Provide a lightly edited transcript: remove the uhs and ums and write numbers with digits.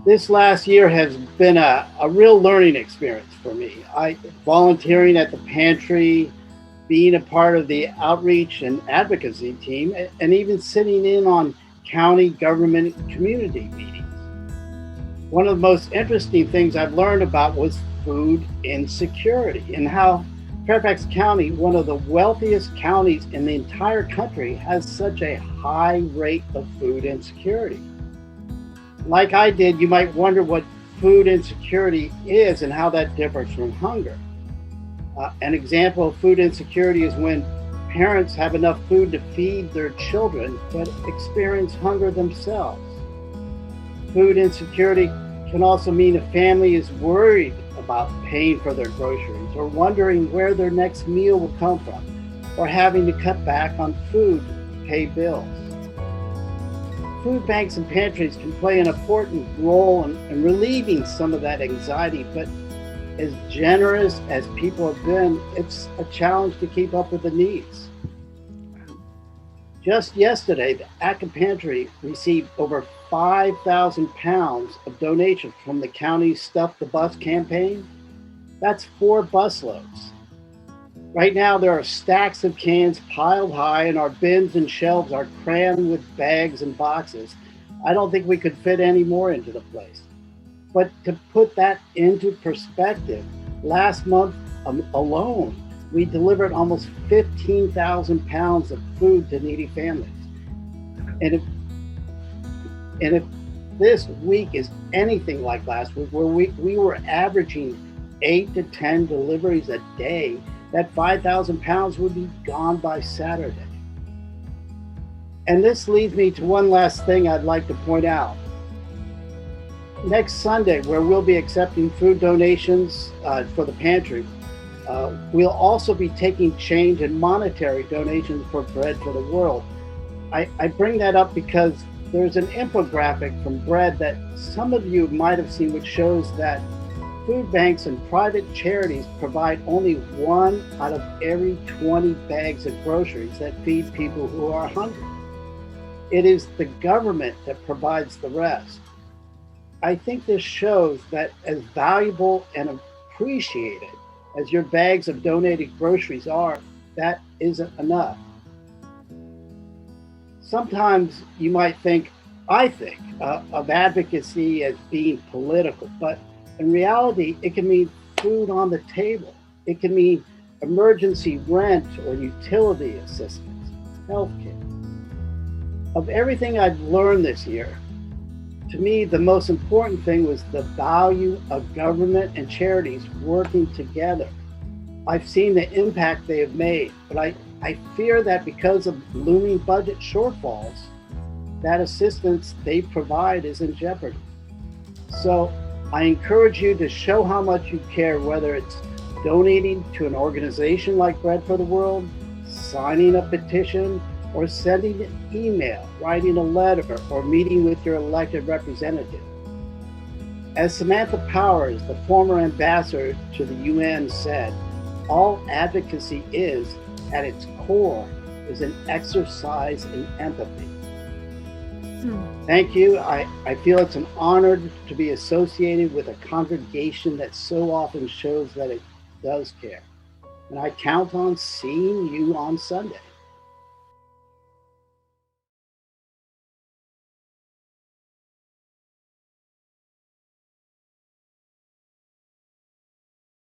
This last year has been a real learning experience for me. I volunteering at the Pantry, being a part of the outreach and advocacy team, and even sitting in on county government community meetings. One of the most interesting things I've learned about was food insecurity and how Fairfax County, one of the wealthiest counties in the entire country, has such a high rate of food insecurity. Like I did, you might wonder what food insecurity is and how that differs from hunger. An example of food insecurity is when parents have enough food to feed their children but experience hunger themselves. Food insecurity can also mean a family is worried about paying for their groceries or wondering where their next meal will come from or having to cut back on food to pay bills. Food banks and pantries can play an important role in relieving some of that anxiety, but as generous as people have been, it's a challenge to keep up with the needs. Just yesterday, the ACCA Pantry received over 5,000 pounds of donations from the county's Stuff the Bus campaign. That's 4 busloads. Right now, there are stacks of cans piled high, and our bins and shelves are crammed with bags and boxes. I don't think we could fit any more into the place. But to put that into perspective, last month alone, we delivered almost 15,000 pounds of food to needy families. And if this week is anything like last week, where we were averaging 8 to 10 deliveries a day, that 5,000 pounds would be gone by Saturday. And this leads me to one last thing I'd like to point out. Next Sunday, where we'll be accepting food donations for the pantry, we'll also be taking change and monetary donations for Bread for the World. I bring that up because there's an infographic from Bread that some of you might have seen, which shows that food banks and private charities provide only 1 out of every 20 bags of groceries that feed people who are hungry. It is the government that provides the rest. I think this shows that as valuable and appreciated as your bags of donated groceries are, that isn't enough. Sometimes you might think, I think, of advocacy as being political, but in reality, it can mean food on the table. It can mean emergency rent or utility assistance, healthcare. Of everything I've learned this year, to me, the most important thing was the value of government and charities working together. I've seen the impact they have made, but I fear that because of looming budget shortfalls, that assistance they provide is in jeopardy. So I encourage you to show how much you care, whether it's donating to an organization like Bread for the World, signing a petition, or sending an email, writing a letter, or meeting with your elected representative. As Samantha Powers, the former ambassador to the UN, said, all advocacy is, at its core, is an exercise in empathy. Thank you. I feel it's an honor to be associated with a congregation that so often shows that it does care. And I count on seeing you on Sunday.